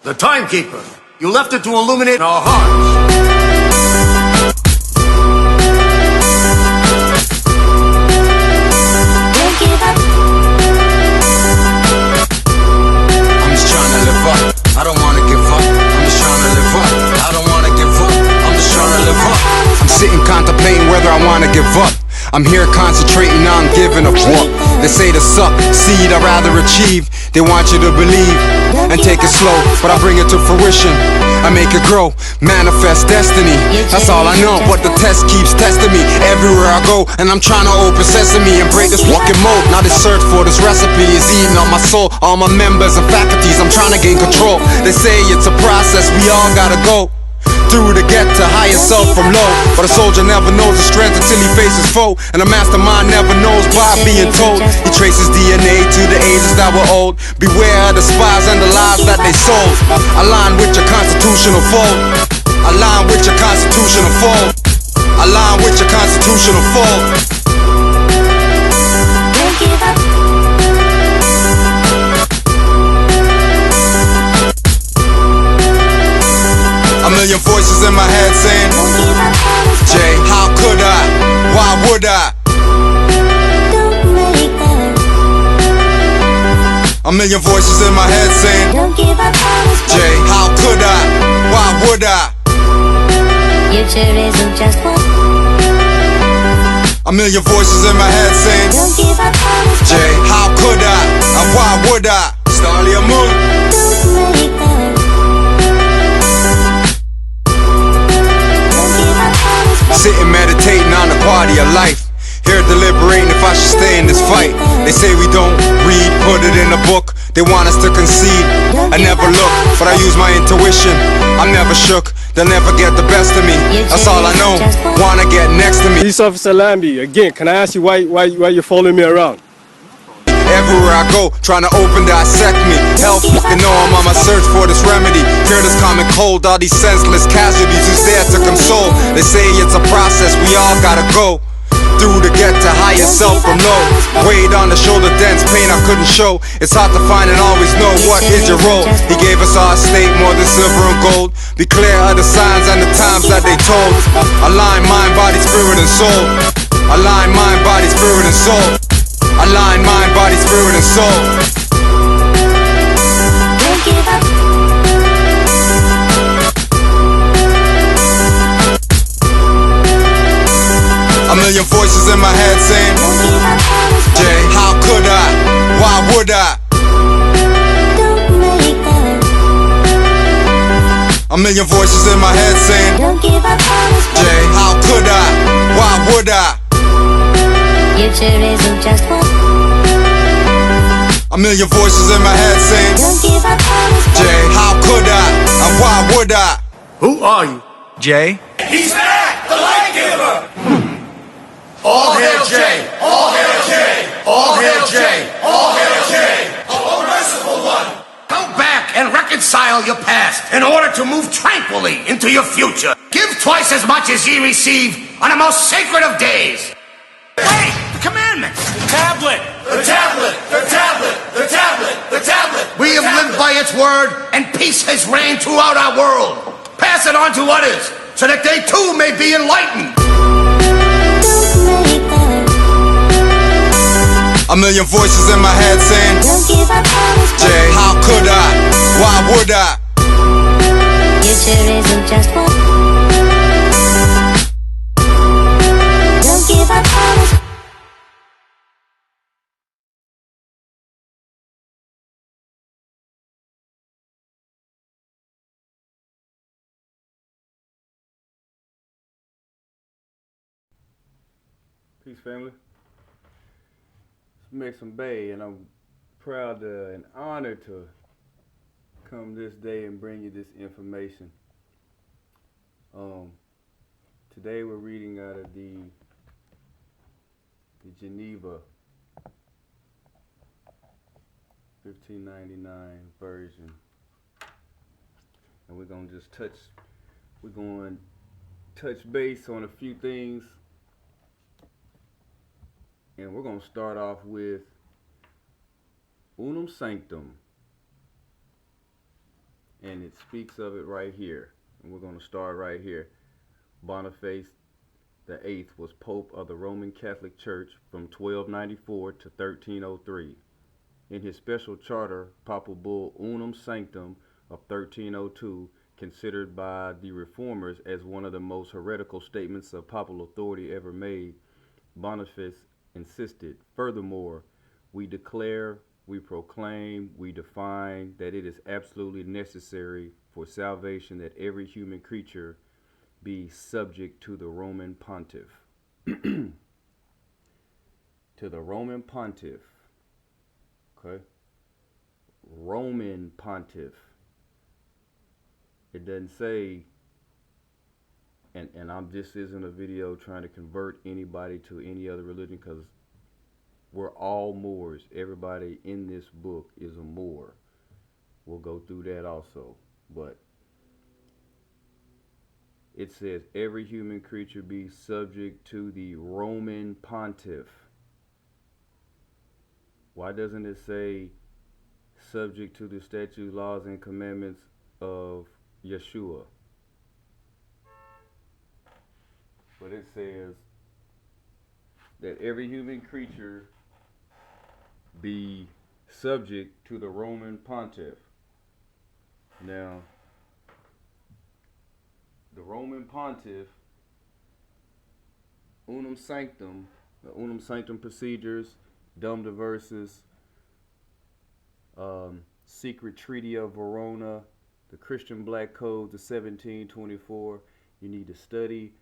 The timekeeper. You left it to illuminate our hearts. I'm just trying to live up. I don't wanna give up. I'm just trying to live up. I don't wanna give up. I'm just trying to live up. I'm sitting contemplating whether I wanna give up. I'm here concentrating on giving a fuck. They say to suck, seed I rather achieve. They want you to believe and take it slow, but I bring it to fruition. I make it grow, manifest destiny. That's all I know, but the test keeps testing me everywhere I go, and I'm trying to open sesame and break this fucking mold. Now this search for this recipe is eating on my soul, all my members and faculties. I'm trying to gain control. They say it's a process, we all gotta go through to get to higher self from low. But a soldier never knows his strength until he faces foe, and a mastermind never knows by being told. He traces DNA to the ages that were old. Beware of the spies and the lies that they sold. Align with your constitutional fold. Align with your constitutional fold. Align with your constitutional fold. A million voices in my head saying, Jay, how could I? Why would I? A million voices in my head saying, Jay, how could I? Why would I? Future isn't just one. A million voices in my head saying, Jay, how could I? And why would I? Starly a moon. Sitting meditating on the quality of life. Here deliberating if I should stay in this fight. They say we don't read, put it in a book. They want us to concede. I never look, but I use my intuition. I'm never shook, they'll never get the best of me. That's all I know, wanna get next to me. Police Officer Lambie, again, can I ask you why you're following me around? Everywhere I go, trying to open dissect me. Hell fucking know I'm on my search for this remedy. Cure this common cold, all these senseless casualties who's there to console. They say it's a process, we all gotta go through to get to higher self from low. Weight on the shoulder, dense pain I couldn't show. It's hard to find and always know what is your role. He gave us our state more than silver and gold. Be clear of the signs and the times that they told. Align mind, body, spirit and soul. Align mind, body, spirit and soul. Align mind, body, spirit and soul. A million voices in my head saying, Jay, how could I? Why would I? A million voices in my head saying, Jay, how could I? Why would I? Future isn't just one. A million voices in my head saying, Jay, how could I? And why would I? Who are you? Jay? He's back! The light giver! All hail Jay! All hail Jay! All hail Jay! All hail Jay! Oh, merciful one! Go back and reconcile your past in order to move tranquilly into your future. Give twice as much as ye receive on the most sacred of days. Wait! The commandments! The tablet! The tablet! The tablet! The tablet! The tablet! We have lived by its word, and peace has reigned throughout our world. Pass it on to others, so that they too may be enlightened. A million voices in my head saying, Jay, how could I? Why would I? Future isn't just one. Don't give up. Peace, family. It's Mason Bay, and I'm proud and honored to come this day and bring you this information. Today we're reading out of the Geneva 1599 version, and we're going to touch base on a few things. And we're going to start off with Unum Sactum. and it speaks of it right here. And we're going to start right here. Boniface the Eighth was Pope of the Roman Catholic Church from 1294 to 1303. In his special charter, Papal Bull Unum Sanctum of 1302, considered by the reformers as one of the most heretical statements of papal authority ever made, Boniface insisted, furthermore, we declare, we proclaim, we define that it is absolutely necessary for salvation that every human creature be subject to the Roman Pontiff. To the Roman Pontiff. Okay? Roman Pontiff. It doesn't say, this isn't a video trying to convert anybody to any other religion, because we're all Moors. Everybody in this book is a Moor. We'll go through that also. But it says every human creature be subject to the Roman Pontiff. Why doesn't it say subject to the statutes, laws, and commandments of Yeshua? But it says that every human creature be subject to the Roman Pontiff. Now, the Roman Pontiff, Unum Sanctum, the Unum Sanctum procedures, Dum Diversas, Secret Treaty of Verona, the Christian Black Code, the 1724. You need to study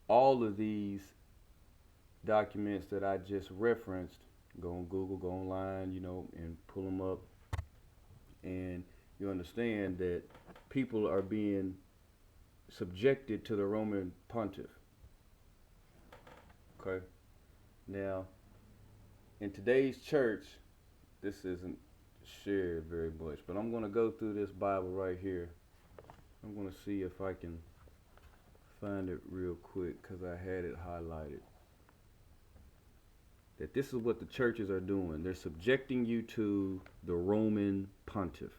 all of these documents that I just referenced. Go on Google, go online, and pull them up. And you understand that people are being subjected to the Roman Pontiff. Okay? Now, in today's church, this isn't shared very much, but I'm going to go through this Bible right here. I'm going to see if I can find it real quick, because I had it highlighted. That this is what the churches are doing. They're subjecting you to the Roman Pontiff.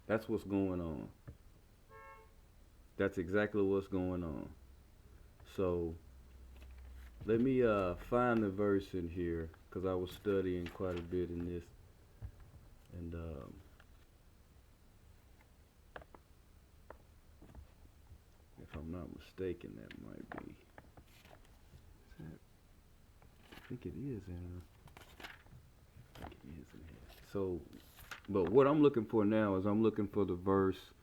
That's what's going on. That's exactly what's going on. So let me find the verse in here, because I was studying quite a bit in this. And if I'm not mistaken, that might be. Is that, I think it is in. I think it is in here. So, but what I'm looking for now is I'm looking for the verse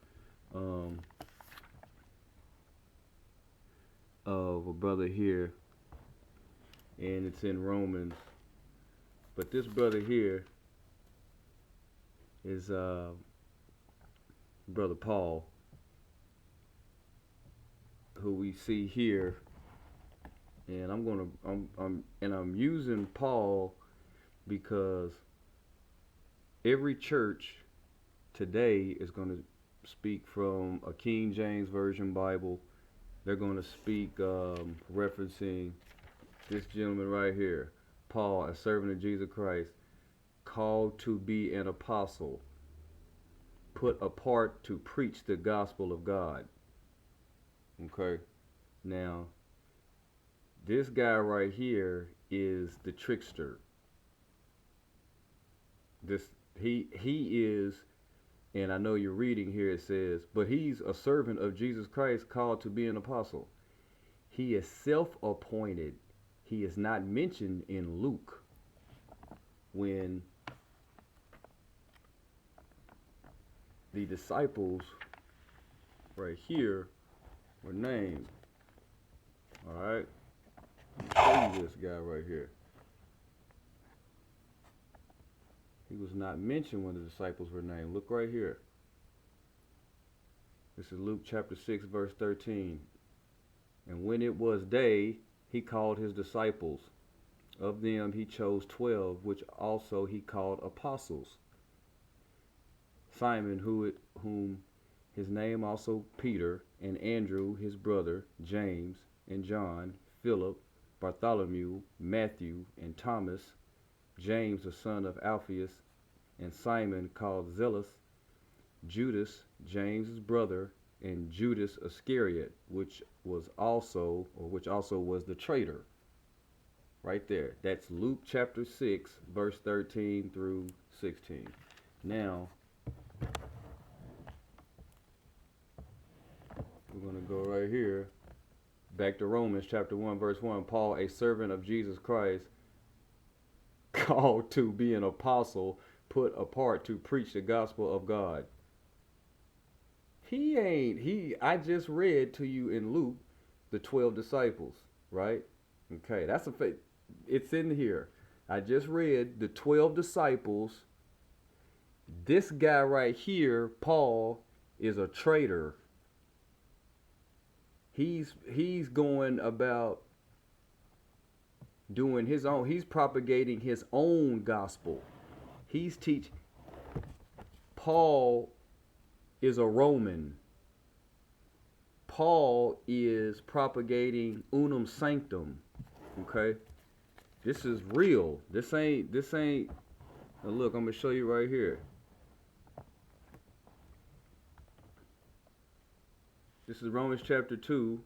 of a brother here, and it's in Romans. But this brother here is Brother Paul, who we see here, and I'm using Paul because every church today is going to speak from a King James Version Bible. They're going to speak referencing this gentleman right here, Paul, a servant of Jesus Christ, called to be an apostle, put apart to preach the gospel of God. Okay, now this guy right here is the trickster. He is, and I know you're reading here, it says, but he's a servant of Jesus Christ called to be an apostle. He is self-appointed. He is not mentioned in Luke when the disciples right here were named. Alright? I'll show you this guy right here. He was not mentioned when the disciples were named. Look right here. This is Luke chapter 6, verse 13. And when it was day, he called his disciples. Of them he chose 12, which also he called apostles. Simon, whom his name also Peter, and Andrew his brother, James, and John, Philip, Bartholomew, Matthew, and Thomas, James the son of Alphaeus, and Simon called Zealous, Judas, James's brother, and Judas Iscariot, which also was the traitor. Right there. That's Luke chapter 6, verse 13 through 16. Now, we're going to go right here. Back to Romans chapter 1, verse 1. Paul, a servant of Jesus Christ, called to be an apostle, put apart to preach the gospel of God. I just read to you in Luke the 12 disciples, right? Okay, that's a faith. It's in here. I just read the 12 disciples. This guy right here, Paul, is a traitor. He's going about doing his own. He's propagating his own gospel. He's teaching. Paul is a Roman. Paul is propagating Unum Sactum. Okay? This is real. This ain't now look, I'm gonna show you right here. This is Romans chapter 2,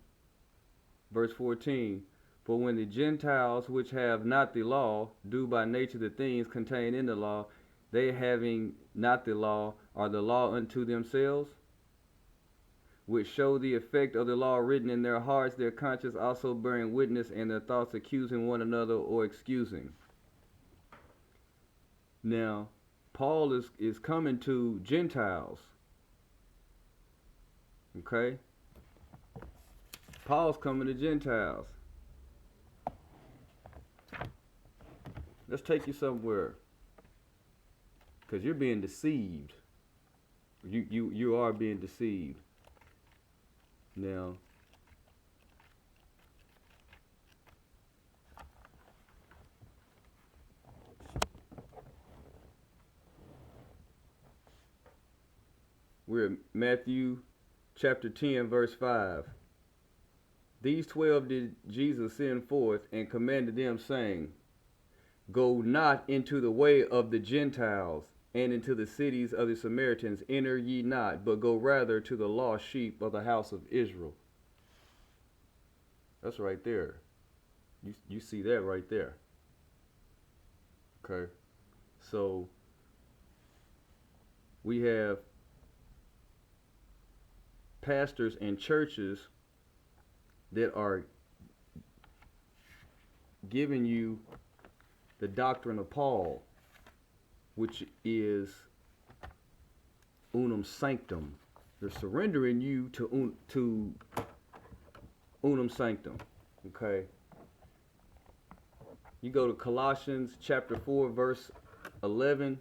verse 14. For when the Gentiles which have not the law do by nature the things contained in the law, they having not the law are the law unto themselves, which show the effect of the law written in their hearts, their conscience also bearing witness, and their thoughts accusing one another or excusing. Now, Paul is coming to Gentiles. Okay? Paul's coming to Gentiles. Let's take you somewhere. Because you're being deceived. You are being deceived. Now, we're at Matthew chapter 10, verse 5. These 12 did Jesus send forth and commanded them, saying, Go not into the way of the Gentiles, and into the cities of the Samaritans enter ye not, but go rather to the lost sheep of the house of Israel. That's right there. You see that right there. Okay. So we have pastors and churches that are giving you the doctrine of Paul, which is Unum Sanctum. They're surrendering you to Unum Sanctum. Okay. You go to Colossians chapter 4, verse 11.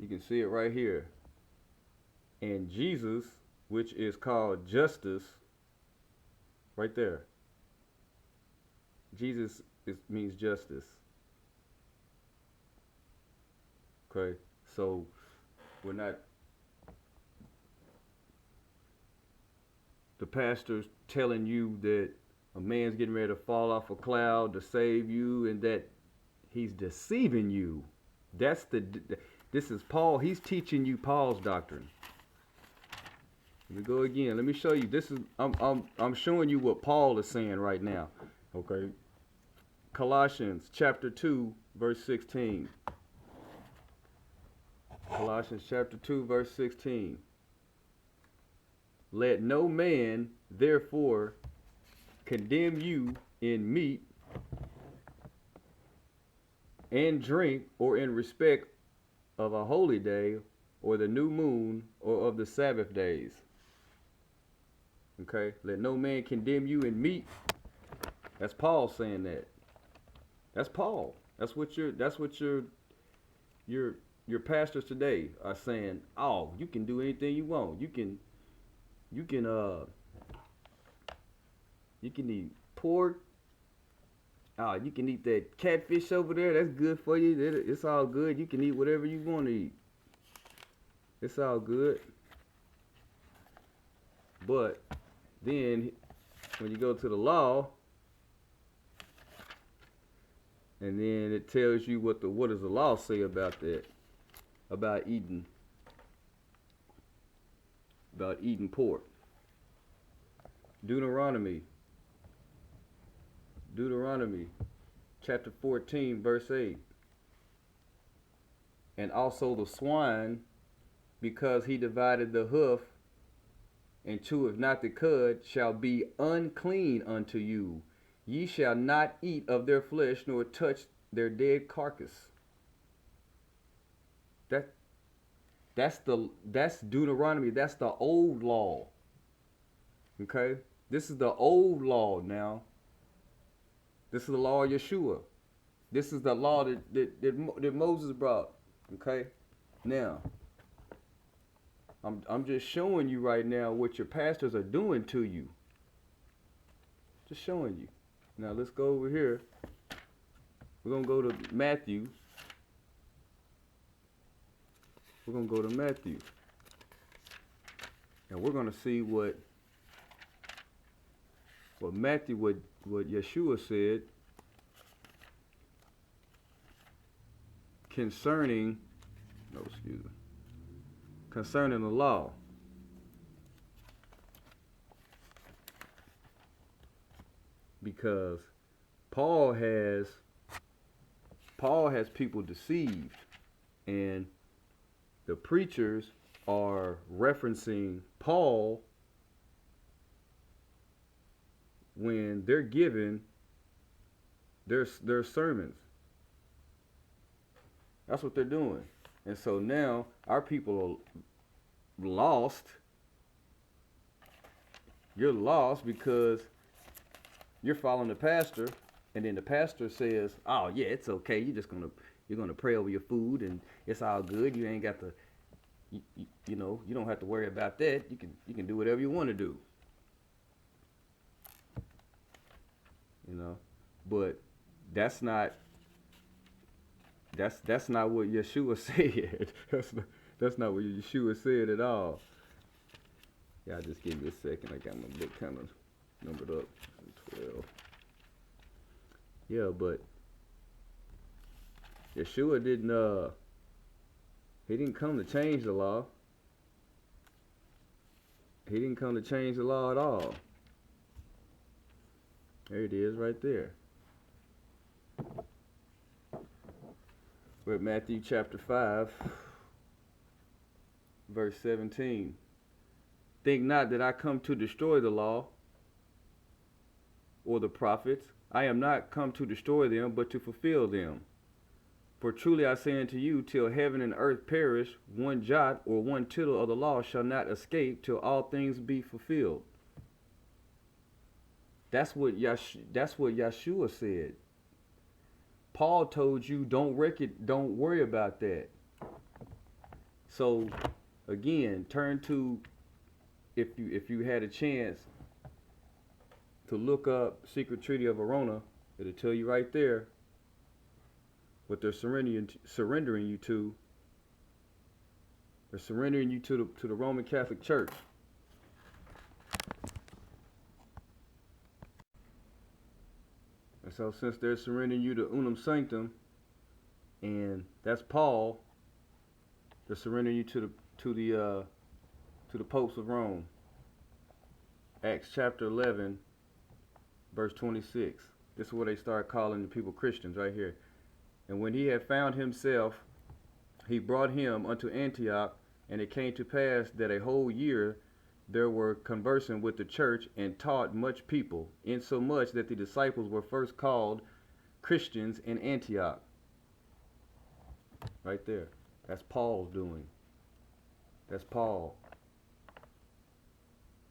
You can see it right here. And Jesus, which is called justice, right there. Jesus means justice. Okay, so we're not, the pastor's telling you that a man's getting ready to fall off a cloud to save you, and that he's deceiving you. This is Paul. He's teaching you Paul's doctrine. Let me go again. Let me show you. This is I'm showing you what Paul is saying right now. Okay. Colossians chapter 2, verse 16. Colossians chapter 2, verse 16. Let no man therefore condemn you in meat and drink, or in respect of a holy day, or the new moon, or of the Sabbath days. Okay, let no man condemn you in meat. That's Paul saying that. That's Paul. That's what your pastors today are saying. Oh, you can do anything you want. You can eat pork. Oh, you can eat that catfish over there. That's good for you. It's all good. You can eat whatever you want to eat. It's all good. But then when you go to the law, and then it tells you what does the law say about that, about eating about eating pork. Deuteronomy chapter 14 verse 8. And also the swine, because he divided the hoof and cheweth not the cud, shall be unclean unto you. Ye shall not eat of their flesh, nor touch their dead carcass. That's Deuteronomy. That's the old law. Okay? This is the old law now. This is the law of Yeshua. This is the law that Moses brought. Okay? Now, I'm just showing you right now what your pastors are doing to you. Just showing you. Now let's go over here. We're going to go to Matthew. We're going to go to Matthew. And we're going to see what Yeshua said concerning the law. Because Paul has people deceived, and the preachers are referencing Paul when they're giving their sermons. That's what they're doing. And so now our people are lost. You're lost because you're following the pastor, and then the pastor says, "Oh yeah, it's okay. You're gonna pray over your food, and it's all good. You ain't got to, you don't have to worry about that. You can do whatever you want to do." But that's not what Yeshua said. That's not what Yeshua said at all. Yeah, just give me a second. I got my book kind of numbered up. 12. Yeah, but Yeshua didn't come to change the law. He didn't come to change the law at all. There it is right there. We're at Matthew chapter 5, verse 17. Think not that I come to destroy the law or the prophets. I am not come to destroy them, but to fulfill them. For truly I say unto you, till heaven and earth perish, one jot or one tittle of the law shall not escape till all things be fulfilled. That's what Yeshua said. Paul told you don't worry about that. So again, turn to, if you had a chance to look up Secret Treaty of Verona, it'll tell you right there what they're surrendering you to. They're surrendering you to the Roman Catholic Church. And so since they're surrendering you to Unum Sactum, and that's Paul, they're surrendering you to the popes of Rome. Acts chapter 11, verse 26. This is where they start calling the people Christians right here. And when he had found himself, he brought him unto Antioch, and it came to pass that a whole year there were conversing with the church and taught much people, insomuch that the disciples were first called Christians in Antioch. Right there. That's Paul's doing. That's Paul.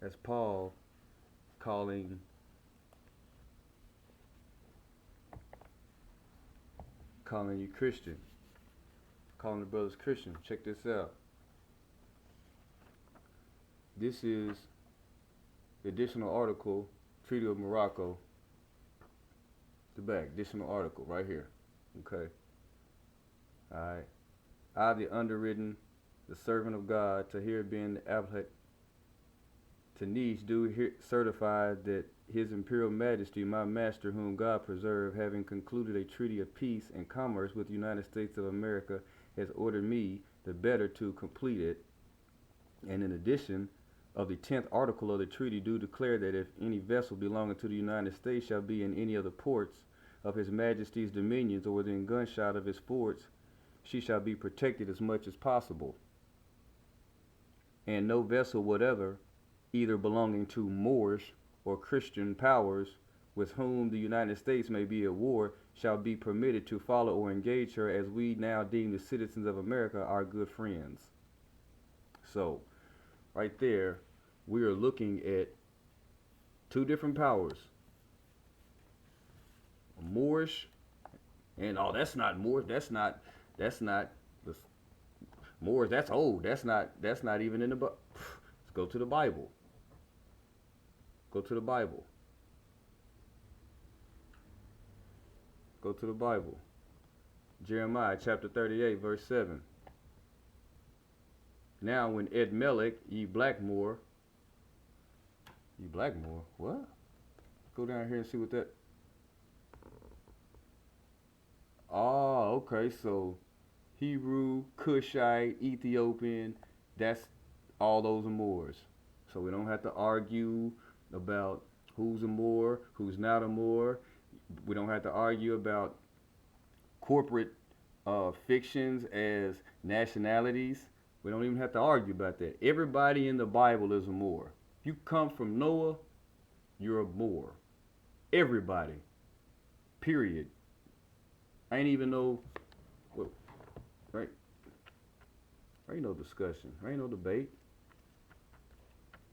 That's Paul calling you Christian. Calling the brothers Christian. Check this out. This is the additional article, Treaty of Morocco. The back, additional article right here. Okay. Alright. I, the underwritten, the servant of God, Tahir bin Abdul Tanish, do certify that His Imperial Majesty, my master, whom God preserve, having concluded a treaty of peace and commerce with the United States of America, has ordered me the better to complete it, and in addition, of the 10th article of the treaty do declare that if any vessel belonging to the United States shall be in any of the ports of His Majesty's dominions or within gunshot of his forts, she shall be protected as much as possible. And no vessel whatever, either belonging to Moorish or Christian powers, with whom the United States may be at war, shall be permitted to follow or engage her, as we now deem the citizens of America our good friends. So, right there, we are looking at two different powers. Moorish, and that's not Moorish, that's not the Moorish, that's old, that's not even in the book. Let's go to the Bible. Go to the Bible. Go to the Bible. Jeremiah chapter 38, verse 7. Now when Edmelech, ye Blackmore, what? Go down here and see what that. Oh, okay, so Hebrew, Cushite, Ethiopian, that's all those are Moors. So we don't have to argue about who's a Moor, who's not a Moor. We don't have to argue about corporate fictions as nationalities. We don't even have to argue about that. Everybody in the Bible is a Moor. If you come from Noah, you're a Moor. Everybody. Period. I ain't even no, well, right? There ain't no discussion. There ain't no debate.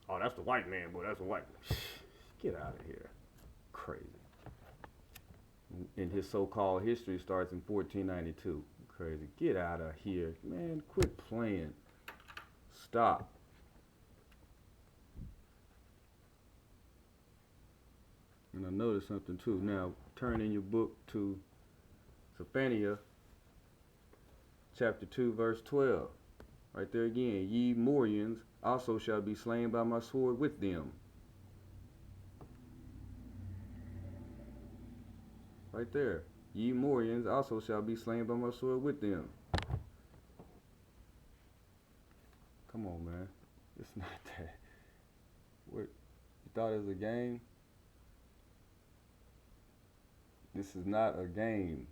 Oh, that's the white man, boy. That's the white man. Get out of here. Crazy. And his so-called history starts in 1492. Crazy. Get out of here. Man, quit playing. Stop. And I noticed something too. Now, turn in your book to Zephaniah chapter 2, verse 12. Right there again. Ye Morians also shall be slain by my sword with them. Right there. Ye Morians also shall be slain by my sword with them. Come on, man. It's not that. What? You thought it was a game? This is not a game.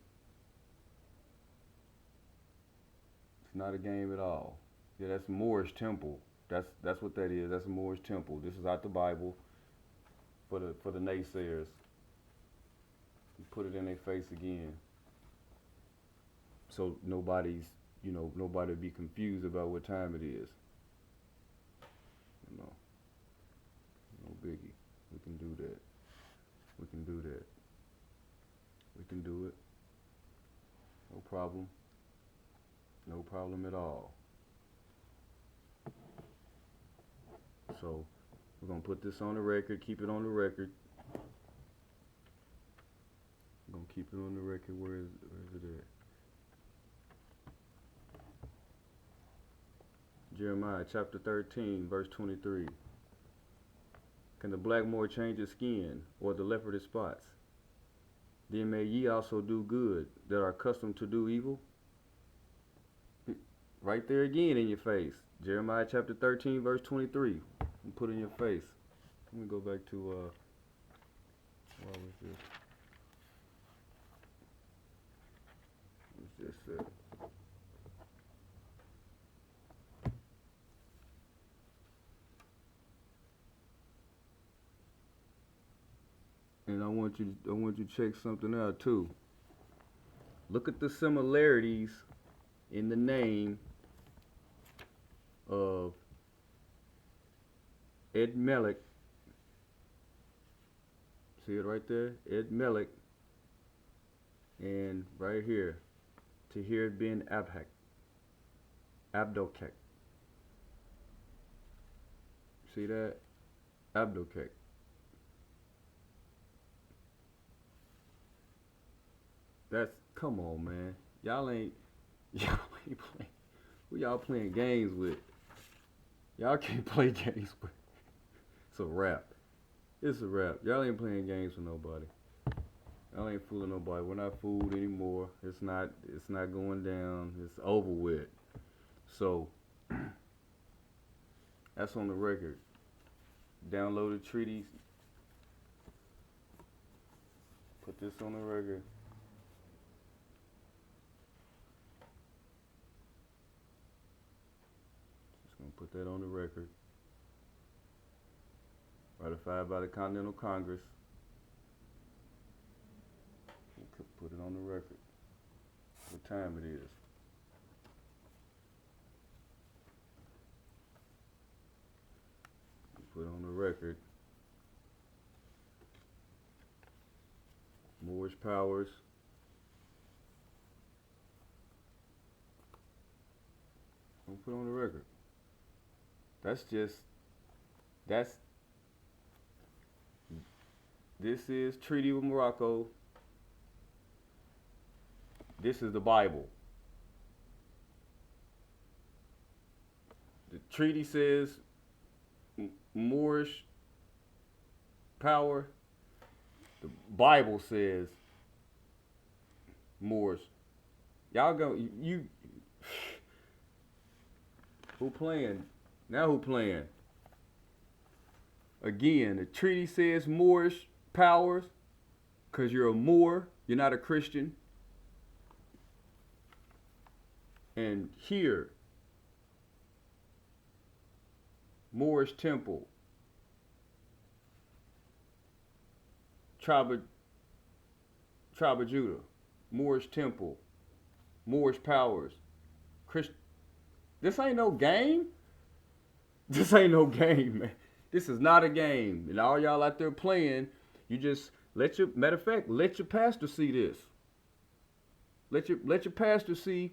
It's not a game at all. Yeah, that's Moorish temple. That's what that is. That's a Moorish temple. This is out the Bible for the naysayers. You put it in their face again. So nobody be confused about what time it is. No biggie. We can do that. We can do that. We can do it. No problem. No problem at all. So we're gonna put this on the record, keep it on the record. We're gonna keep it on the record. Where is it at? Jeremiah chapter 13, verse 23. Can the blackmore change his skin, or the leopard his spots? Then may ye also do good, that are accustomed to do evil. Right there again in your face. Jeremiah chapter 13, verse 23. Put in your face. Let me go back to, what was this? What's this at? And I want you to check something out too. Look at the similarities in the name of Edmelech. See it right there? Edmelech. And right here, Tahir bin Abdokek. See that? Abdokek. That's, come on, man. Y'all ain't playing. Who y'all playing games with? Y'all can't play games with. It's a wrap. It's a wrap. Y'all ain't playing games with nobody. Y'all ain't fooling nobody. We're not fooled anymore. It's not going down. It's over with. So that's on the record. downloaded treaties. Put this on the record. Just gonna put that on the record. Ratified by the Continental Congress. We'll put it on the record. What time it is. We'll put on the record. Moorish powers. We'll put on the record. This is Treaty with Morocco. This is the Bible. The treaty says Moorish power. The Bible says Moors. Y'all go, you, who playing? Now who playing? Again, the treaty says Moorish powers, because you're a Moor, you're not a Christian. And here, Moorish temple, tribe of Judah, Moorish temple, Moorish powers, This ain't no game. This ain't no game, man. This is not a game. And all y'all out there playing, you just let your, matter of fact, let your pastor see this. Let your pastor see.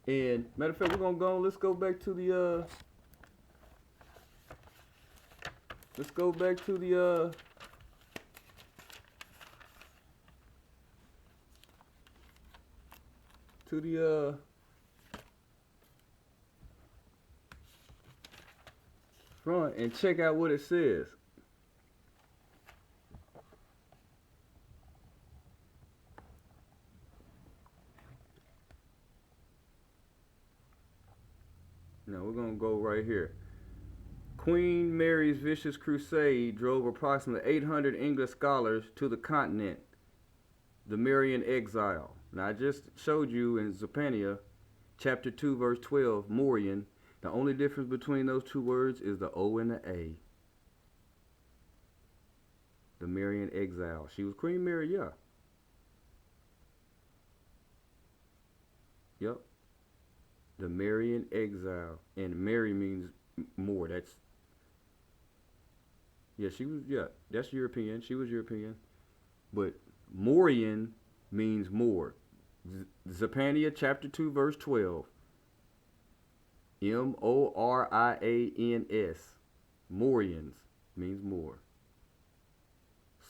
And matter of fact, we're gonna go on. Let's go back to the front and check out what it says. Now we're gonna go right here. Queen Mary's vicious crusade drove approximately 800 English scholars to the continent, the Marian exile. Now I just showed you in Zephaniah chapter 2 verse 12, Morian. The only difference between those two words is the O and the A. The Marian exile. She was Queen Mary, yeah. Yep. The Marian exile. And Mary means Moor. That's, yeah, she was, yeah, that's European. She was European. But Morian means Moor. Zephaniah chapter 2 verse 12. Morians. Morians means Moor.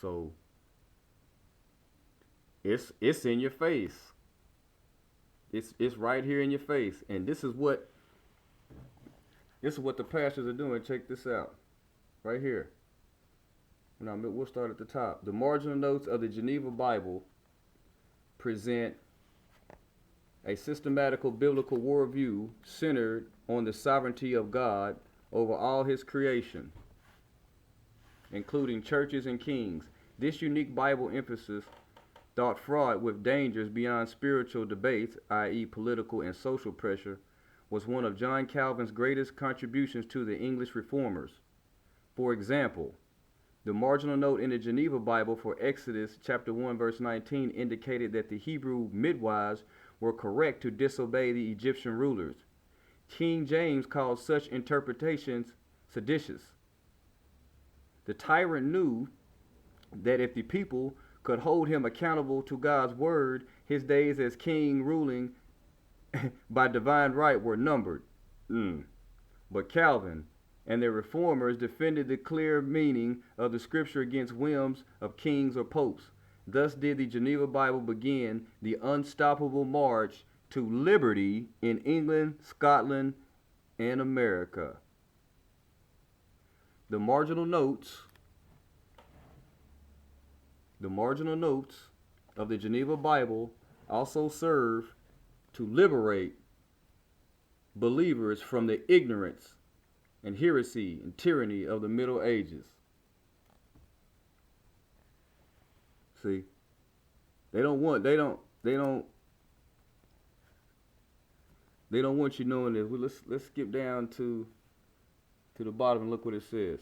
So it's in your face. It's right here in your face. And this is what the pastors are doing. Check this out. Right here. Now we'll start at the top. The marginal notes of the Geneva Bible present a systematical biblical worldview centered on the sovereignty of God over all his creation, including churches and kings. This unique Bible emphasis, thought fraught with dangers beyond spiritual debates, i.e. political and social pressure, was one of John Calvin's greatest contributions to the English reformers. For example, the marginal note in the Geneva Bible for Exodus chapter 1 verse 19 indicated that the Hebrew midwives were correct to disobey the Egyptian rulers. King James called such interpretations seditious. The tyrant knew that if the people could hold him accountable to God's word, his days as king ruling by divine right were numbered. But Calvin and the reformers defended the clear meaning of the scripture against whims of kings or popes. Thus did the Geneva Bible begin the unstoppable march to liberty in England, Scotland, and America. The marginal notes of the Geneva Bible also serve to liberate believers from the ignorance and heresy and tyranny of the Middle Ages. See, they don't want you knowing this. Well, let's skip down to the bottom and look what it says.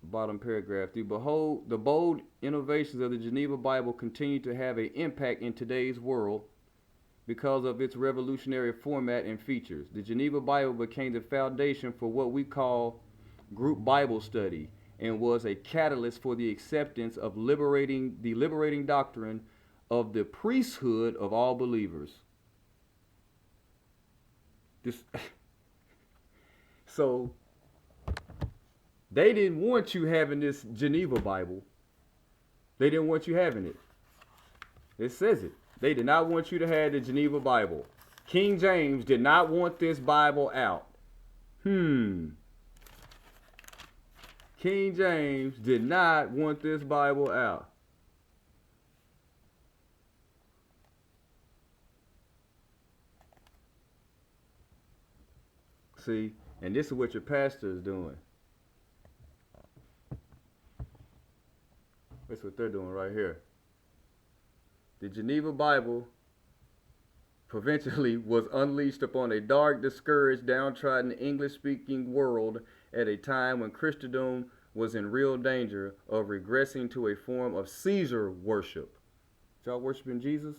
The bottom paragraph. Behold, the bold innovations of the Geneva Bible continue to have an impact in today's world because of its revolutionary format and features. The Geneva Bible became the foundation for what we call group Bible study and was a catalyst for the acceptance of the liberating doctrine of the priesthood of all believers. So they didn't want you having this Geneva Bible. They didn't want you having it. It says it. They did not want you to have the Geneva Bible. King James did not want this Bible out. King James did not want this Bible out. See, and this is what your pastor is doing. That's what they're doing right here. The Geneva Bible provincially was unleashed upon a dark, discouraged, downtrodden English-speaking world at a time when Christendom was in real danger of regressing to a form of Caesar worship. Y'all worshiping Jesus?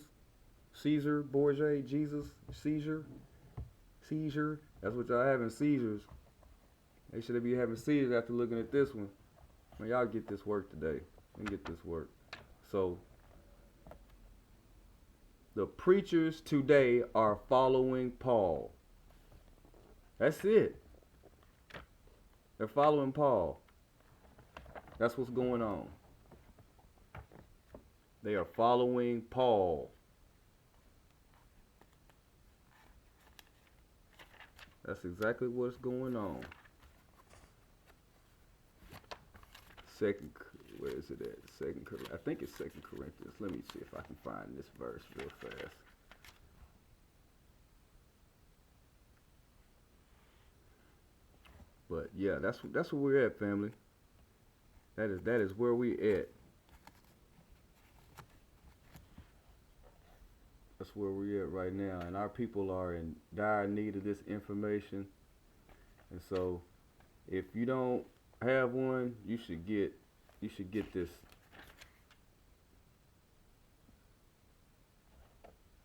Caesar, Borgia, Jesus, Caesar? That's what y'all having, seizures. They should be having seizures after looking at this one. Man, y'all get this work today. Let me get this work. So, the preachers today are following Paul. That's it. They're following Paul. That's what's going on. They are following Paul. That's exactly what's going on. Where is it at? I think it's 2 Corinthians. Let me see if I can find this verse real fast. But yeah, that's where we're at, family. That is where we at. That's where we're at right now, and our people are in dire need of this information. And so, if you don't have one, you should get this.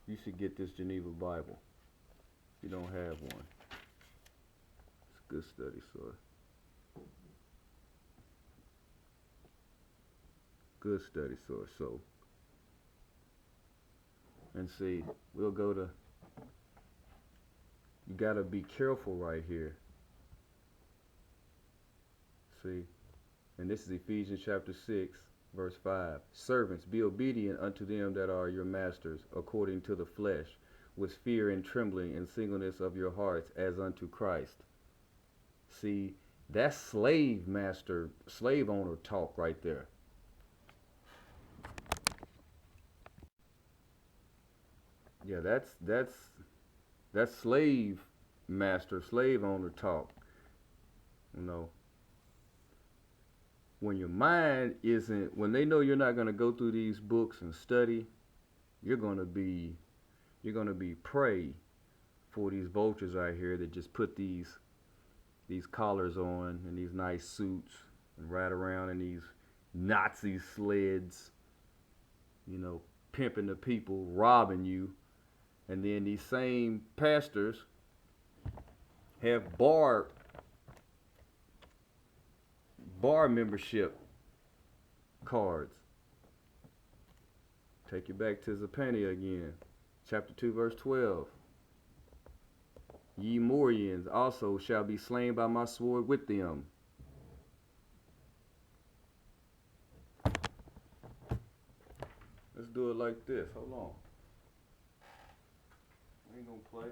You should get this Geneva Bible. If you don't have one, it's a good study source. Good study source. So, and see, we'll go to. You gotta be careful right here. See, and this is Ephesians chapter 6, verse 5. Servants, be obedient unto them that are your masters, according to the flesh, with fear and trembling and singleness of your hearts, as unto Christ. See, that's slave owner talk right there. Yeah, that's slave owner talk. You know, when your mind isn't, when they know you're not going to go through these books and study, you're going to be prey for these vultures out here that just put these collars on and these nice suits and ride around in these Nazi sleds, you know, pimping the people, robbing you. And then these same pastors have bar membership cards. Take you back to Zappania again. Chapter 2, verse 12. Ye Morians also shall be slain by my sword with them. Let's do it like this. Hold on. We ain't gonna play.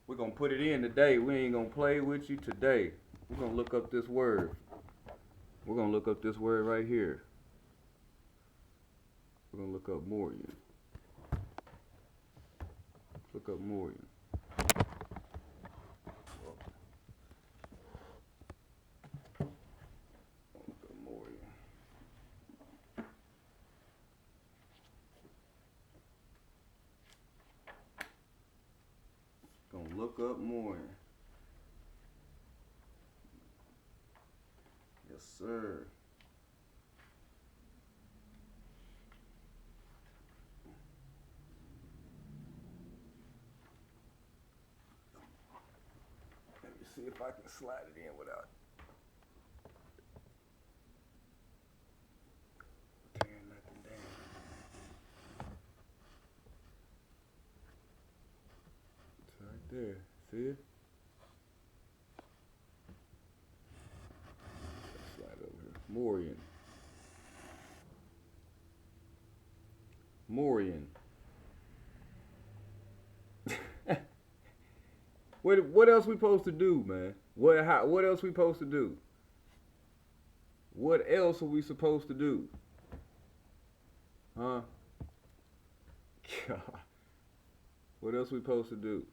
We're gonna put it in today. We ain't gonna play with you today. We're gonna look up this word. We're gonna look up this word right here. We're gonna look up Morian. Look up Morian. sir. Let me see if I can slide it in without tearing nothing down. It's right there. See it? Slide over here. Morian. What else we supposed to do, man? What else we supposed to do? What else are we supposed to do? Huh? God. What else we supposed to do?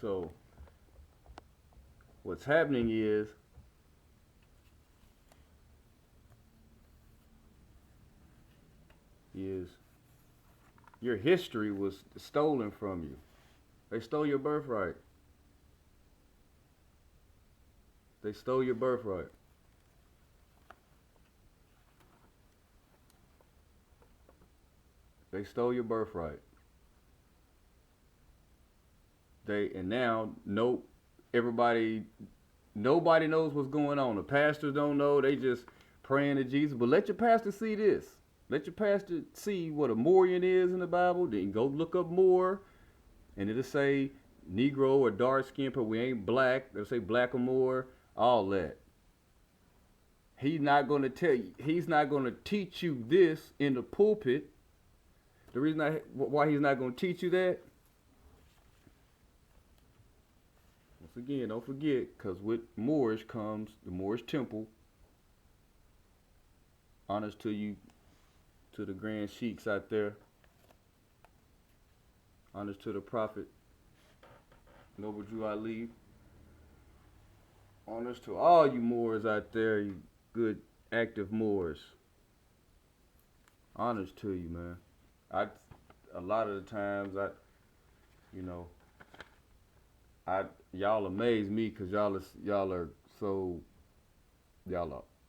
So, what's happening is your history was stolen from you. They stole your birthright. They stole your birthright. They stole your birthright. And now nobody knows what's going on. The pastors don't know. They just praying to Jesus. But let your pastor see this. Let your pastor see what a Morian is in the Bible. Then go look up Moor, and it'll say Negro or dark skin, but we ain't black. It'll say black or Moor, all that. He's not going to tell you. He's not going to teach you this in the pulpit. The reason why he's not going to teach you that, once again, don't forget, because with Moorish comes the Moorish temple. Honors to you, to the grand sheiks out there. Honors to the prophet, Noble Drew Ali. Honors to all you Moors out there, you good, active Moors. Honors to you, man. A lot of the times, y'all amaze me because y'all are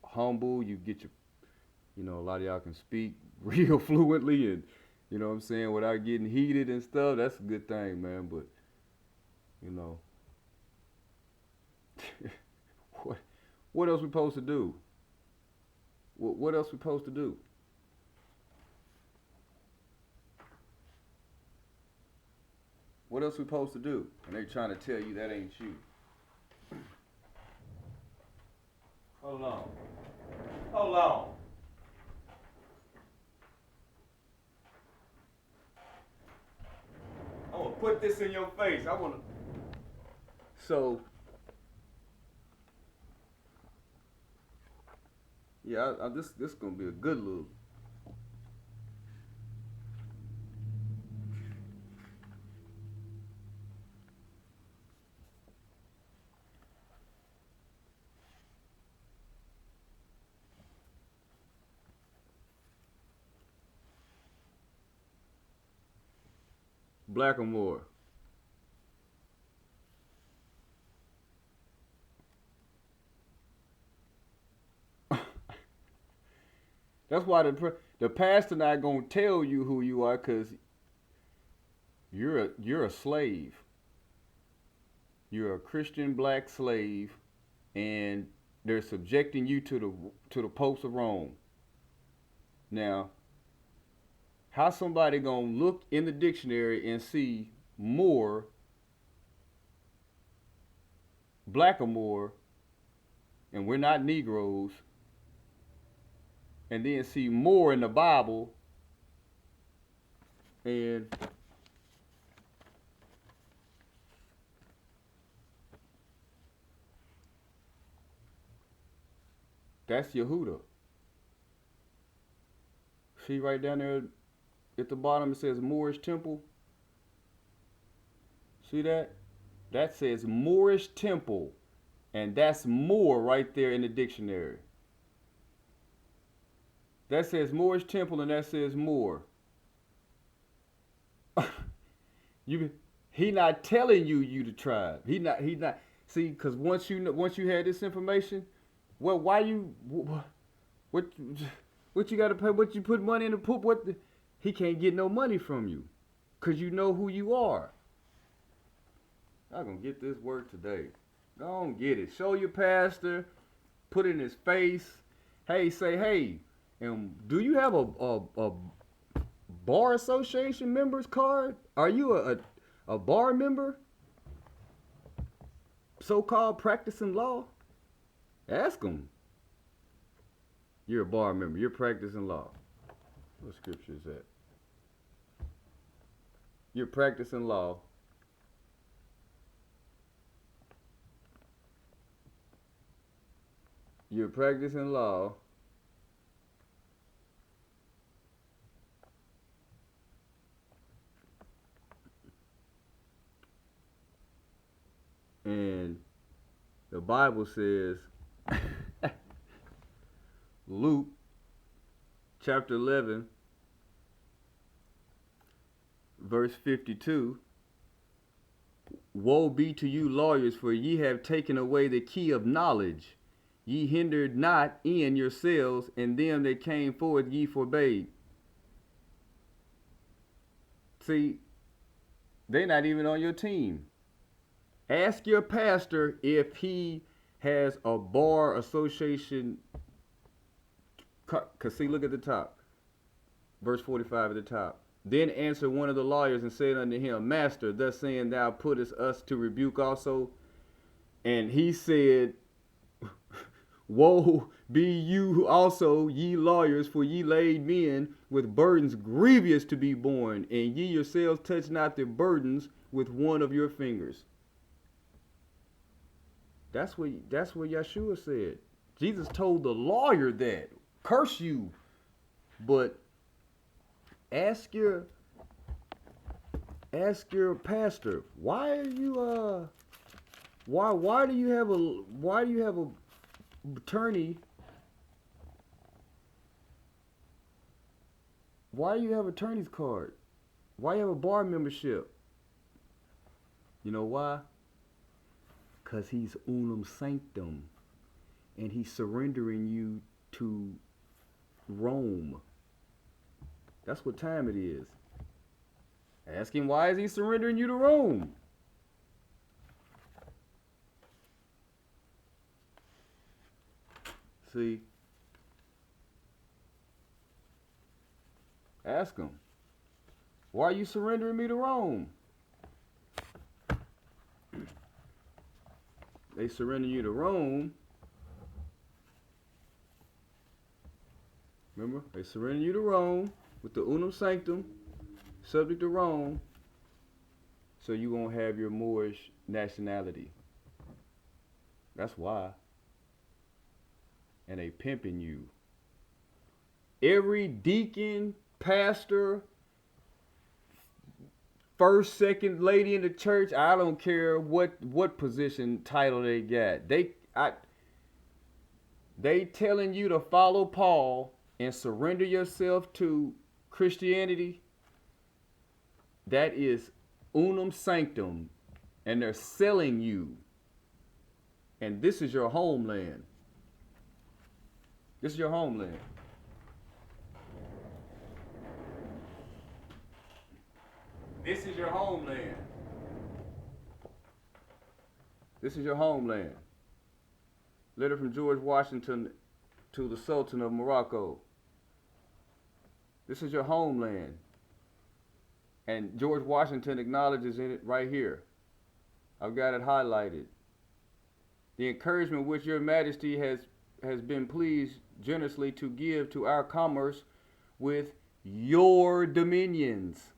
humble. You get your, a lot of y'all can speak real fluently and, you know what I'm saying, without getting heated and stuff. That's a good thing, man. But, what else we supposed to do? What else we supposed to do? What else we supposed to do? And they trying to tell you that ain't you. Hold on. I want to put this in your face. So, yeah, this gonna be a good little. Black or Moor? That's why the pastor not gonna tell you who you are, cause you're a slave. You're a Christian black slave, and they're subjecting you to the popes of Rome. Now, how somebody gonna look in the dictionary and see Moor, black or Moor, and we're not Negroes, and then see Moor in the Bible, and that's Yehuda. See right down there at the bottom, it says Moorish Temple. See that? That says Moorish Temple. And that's Moor right there in the dictionary. That says Moorish Temple and that says Moor. He not telling you the tribe. He not. See, because once you had this information, well, why you what you got to pay? What you put money in the poop? He can't get no money from you, cause you know who you are. I'm gonna get this word today. Go on, get it. Show your pastor. Put it in his face. Hey, say, hey, do you have a bar association members card? Are you a bar member? So-called practicing law? Ask them. You're a bar member. You're practicing law. What scripture is that? You're practicing law. You're practicing law. And the Bible says, Luke chapter 11, verse 52, woe be to you lawyers, for ye have taken away the key of knowledge. Ye hindered not in yourselves, and them that came forth ye forbade. See, they're not even on your team. Ask your pastor if he has a bar association. Because see, look at the top. Verse 45 at the top. Then answered one of the lawyers and said unto him, Master, thus saying thou puttest us to rebuke also. And he said, woe be you also, ye lawyers, for ye laid men with burdens grievous to be borne, and ye yourselves touch not the burdens with one of your fingers. That's what Yeshua said. Jesus told the lawyer that. Curse you. But ask your pastor, why are you why do you have a attorney? Why do you have attorney's card? Why you have a bar membership? You know why? Because he's Unum Sactum, and he's surrendering you to Rome. That's what time it is. Ask him, why is he surrendering you to Rome? See? Ask him, why are you surrendering me to Rome? They surrender you to Rome. Remember? They surrender you to Rome with the Unum Sactum, subject to Rome, so you won't have your Moorish nationality. That's why. And they pimping you. Every deacon, pastor, first, second lady in the church, I don't care what position, title they got. They telling you to follow Paul and surrender yourself to Christianity. That is Unum Sanctum, and they're selling you. And this is your homeland. This is your homeland. This is your homeland. This is your homeland. Letter from George Washington to the Sultan of Morocco. This is your homeland. And George Washington acknowledges in it right here. I've got it highlighted. The encouragement which your majesty has been pleased generously to give to our commerce with your dominions.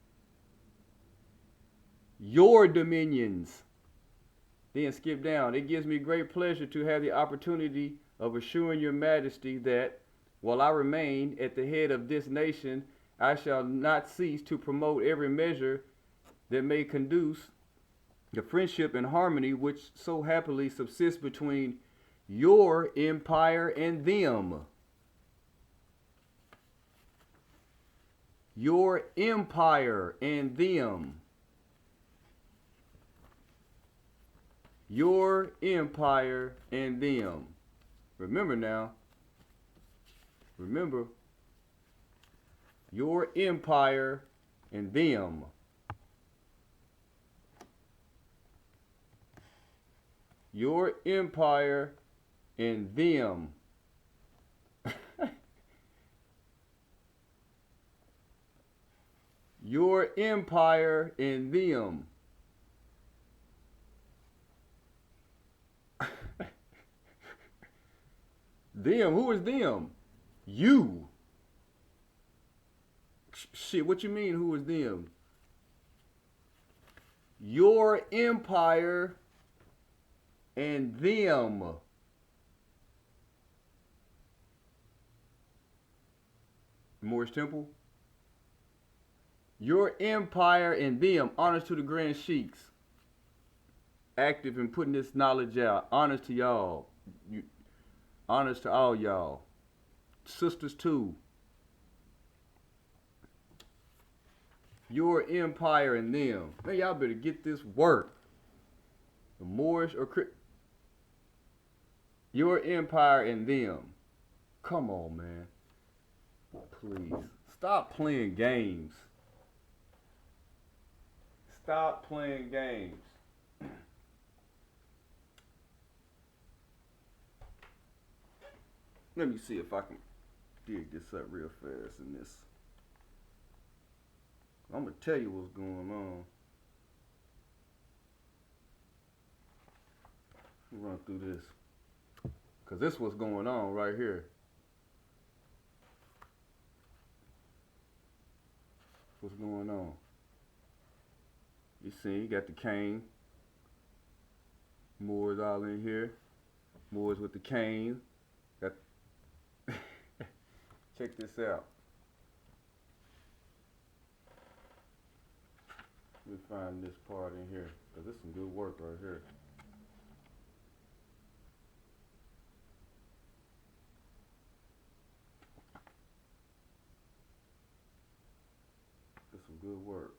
Your dominions. Then skip down. It gives me great pleasure to have the opportunity of assuring your majesty that while I remain at the head of this nation, I shall not cease to promote every measure that may conduce the friendship and harmony which so happily subsists between your empire and them. Your empire and them. Your empire and them. Remember now. Remember. Your empire and them. Your empire and them. Your empire and them. Them? Who is them? You. Shit, what you mean, who is them? Your empire and them. Moorish Temple? Your empire and them. Honors to the Grand Sheiks. Active in putting this knowledge out. Honors to y'all. Honors to all y'all. Sisters too. Your empire and them. Man, y'all better get this work. The Moorish or your empire and them. Come on, man. Please. Stop playing games. Stop playing games. Let me see if I can dig this up real fast in this. I'm going to tell you what's going on. We'll run through this. Because this is what's going on right here. What's going on? You see, you got the cane. Moors all in here. Moors with the cane. Got. Check this out. Let me find this part in here, because this is some good work right here. This is some good work.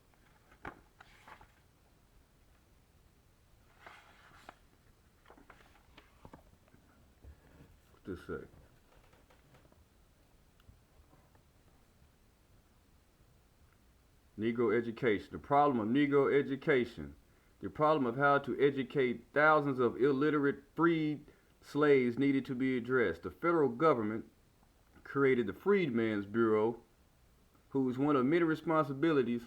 What's this say? Negro education. The problem of Negro education. The problem of how to educate thousands of illiterate freed slaves needed to be addressed. The federal government created the Freedmen's Bureau, whose one of many responsibilities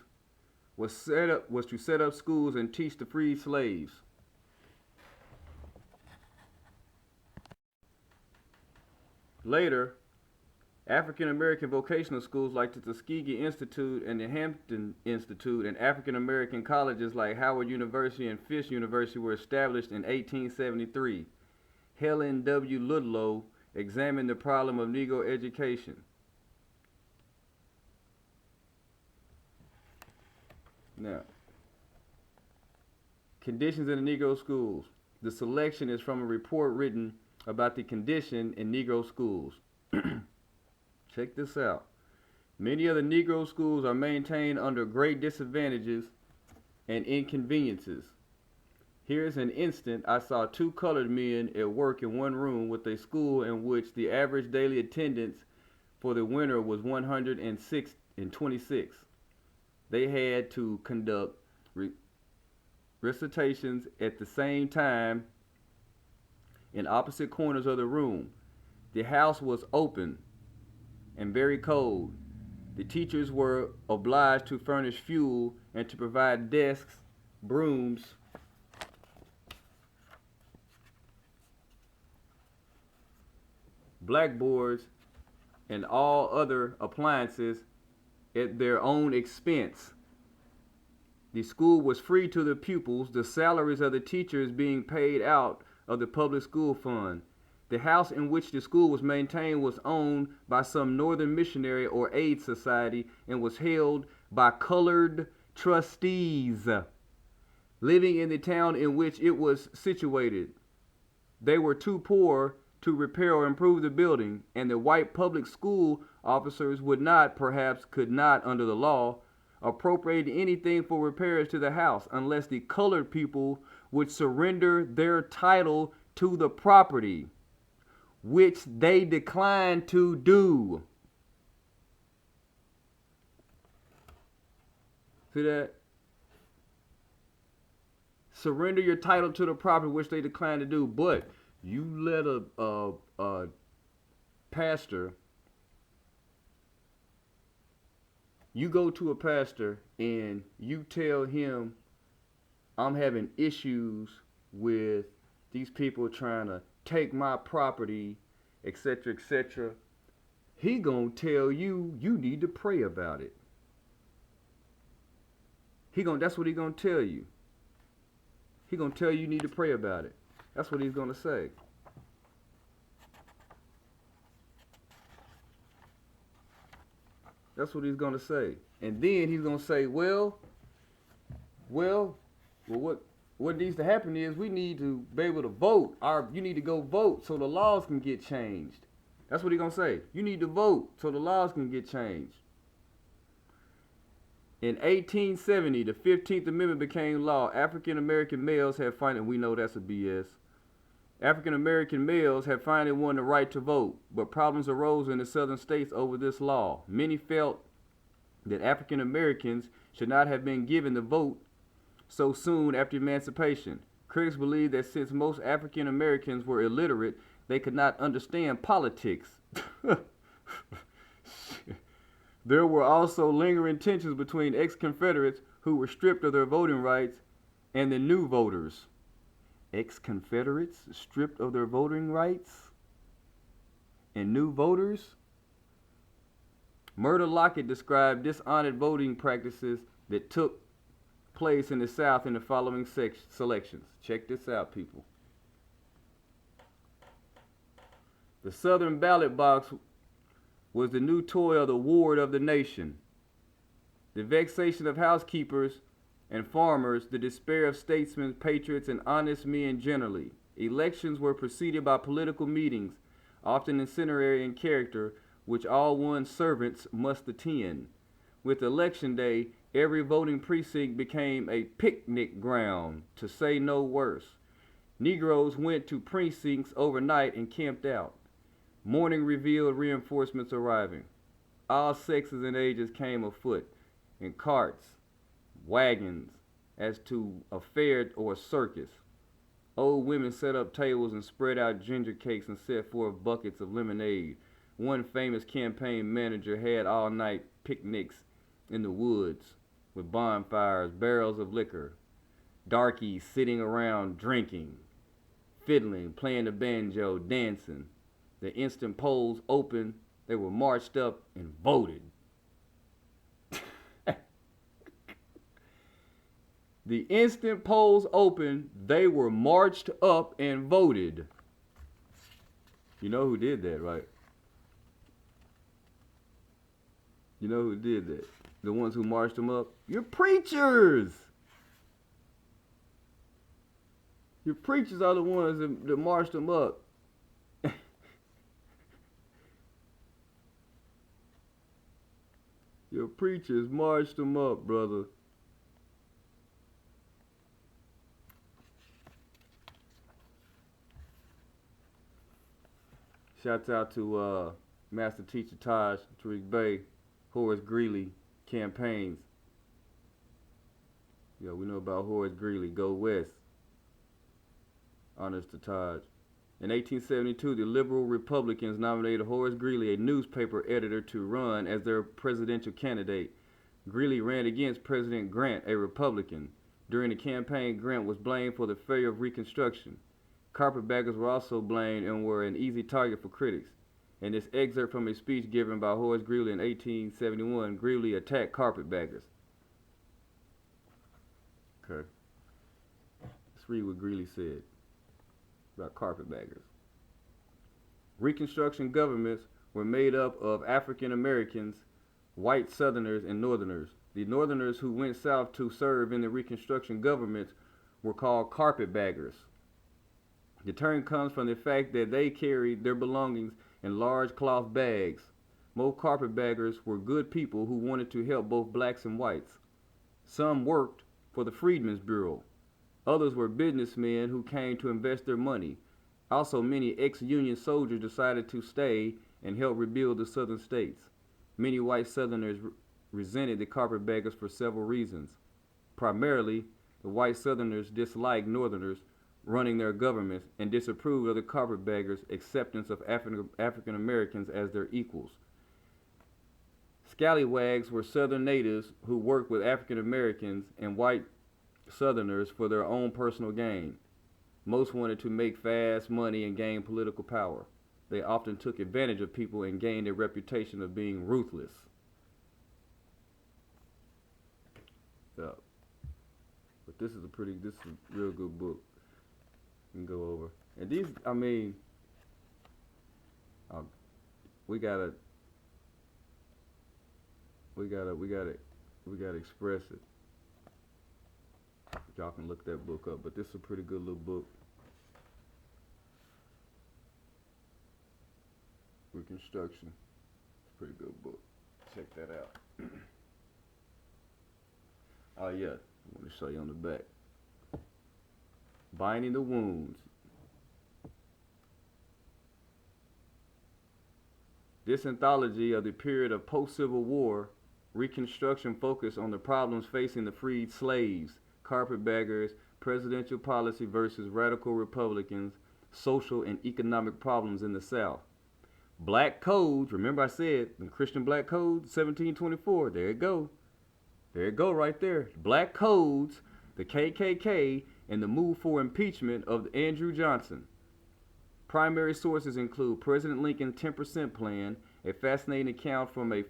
was to set up schools and teach the freed slaves. Later, African American vocational schools like the Tuskegee Institute and the Hampton Institute and African American colleges like Howard University and Fisk University were established in 1873. Helen W. Ludlow examined the problem of Negro education. Now, conditions in the Negro schools. The selection is from a report written about the condition in Negro schools. Check this out. Many of the Negro schools are maintained under great disadvantages and inconveniences. Here's an instant. I saw two colored men at work in one room with a school in which the average daily attendance for the winter was 126. They had to conduct recitations at the same time in opposite corners of the room. The house was open and very cold. The teachers were obliged to furnish fuel and to provide desks, brooms, blackboards, and all other appliances at their own expense. The school was free to the pupils, the salaries of the teachers being paid out of the public school fund. The house in which the school was maintained was owned by some Northern Missionary or Aid Society and was held by colored trustees living in the town in which it was situated. They were too poor to repair or improve the building, and the white public school officers would not, perhaps could not under the law, appropriating anything for repairs to the house unless the colored people would surrender their title to the property, which they declined to do. See that? Surrender your title to the property, which they declined to do. But you let a pastor, you go to a pastor and you tell him, I'm having issues with these people trying to take my property, etc., etc. He gonna tell you, you need to pray about it. That's what he gonna tell you. He gonna tell you need to pray about it. That's what he's gonna say. That's what he's gonna say. And then he's gonna say, well, what needs to happen is we need to be able to vote. You need to go vote so the laws can get changed. That's what he's gonna say. You need to vote so the laws can get changed. In 1870, the 15th Amendment became law. African American males have finally, we know that's a BS. African American males have finally won the right to vote, but problems arose in the southern states over this law. Many felt that African Americans should not have been given the vote so soon after emancipation. Critics believe that since most African Americans were illiterate, they could not understand politics. There were also lingering tensions between ex-Confederates who were stripped of their voting rights and the new voters. Ex-Confederates stripped of their voting rights and new voters? Murder Lockett described dishonored voting practices that took place in the South in the following selections. Check this out, people. The Southern ballot box was the new toy of the ward of the nation. The vexation of housekeepers and farmers, the despair of statesmen, patriots, and honest men generally. Elections were preceded by political meetings, often incendiary in character, which all one's servants must attend. With election day, every voting precinct became a picnic ground, to say no worse. Negroes went to precincts overnight and camped out. Morning revealed reinforcements arriving. All sexes and ages came afoot, in carts, wagons, as to a fair or a circus. Old women set up tables and spread out ginger cakes and set forth buckets of lemonade. One famous campaign manager had all-night picnics in the woods with bonfires, barrels of liquor, darkies sitting around drinking, fiddling, playing the banjo, dancing. The instant polls opened, they were marched up and voted. The instant polls opened, they were marched up and voted. You know who did that, right? You know who did that? The ones who marched them up? Your preachers! Your preachers are the ones that marched them up. Your preachers marched them up, brother. Shouts out to Master Teacher Taj, Tariq Bey, Horace Greeley campaigns. Yeah, we know about Horace Greeley. Go West. Honors to Taj. In 1872, the liberal Republicans nominated Horace Greeley, a newspaper editor, to run as their presidential candidate. Greeley ran against President Grant, a Republican. During the campaign, Grant was blamed for the failure of Reconstruction. Carpetbaggers were also blamed and were an easy target for critics. In this excerpt from a speech given by Horace Greeley in 1871, Greeley attacked carpetbaggers. Okay. Let's read what Greeley said about carpetbaggers. Reconstruction governments were made up of African Americans, white Southerners, and Northerners. The Northerners who went south to serve in the Reconstruction governments were called carpetbaggers. The term comes from the fact that they carried their belongings in large cloth bags. Most carpetbaggers were good people who wanted to help both blacks and whites. Some worked for the Freedmen's Bureau. Others were businessmen who came to invest their money. Also, many ex-Union soldiers decided to stay and help rebuild the southern states. Many white Southerners resented the carpetbaggers for several reasons. Primarily, the white Southerners disliked Northerners running their governments and disapproved of the carpetbaggers' acceptance of African Americans as their equals. Scallywags were Southern natives who worked with African Americans and white Southerners for their own personal gain. Most wanted to make fast money and gain political power. They often took advantage of people and gained a reputation of being ruthless. So, but this is a real good book. You can go over. And these, I mean, we gotta express it. Y'all can look that book up, but this is a pretty good little book. Reconstruction. It's a pretty good book. Check that out. Oh yeah, I want to show you on the back. Binding the Wounds. This anthology of the period of post-Civil War Reconstruction focused on the problems facing the freed slaves, carpetbaggers, presidential policy versus radical Republicans, social and economic problems in the South. Black codes, remember I said, the Christian black code, 1724, there it go. There it go right there. Black codes, the KKK, and the move for impeachment of Andrew Johnson. Primary sources include President Lincoln's 10% plan, a fascinating account from a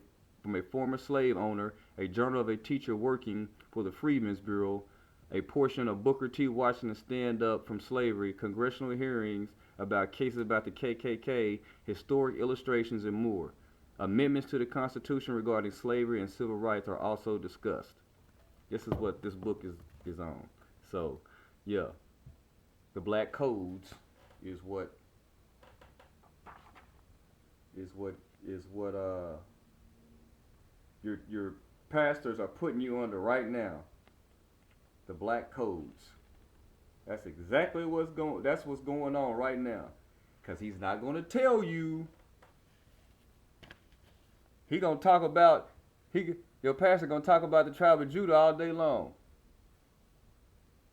former slave owner, a journal of a teacher working for the Freedmen's Bureau, a portion of Booker T. Washington's Stand Up from Slavery, congressional hearings about cases about the KKK, historic illustrations, and more. Amendments to the Constitution regarding slavery and civil rights are also discussed. This is what this book is on. So, yeah, the black codes is what your pastors are putting you under right now. The black codes. That's exactly what's going on right now. Because he's not going to tell you. Your pastor going to talk about the tribe of Judah all day long.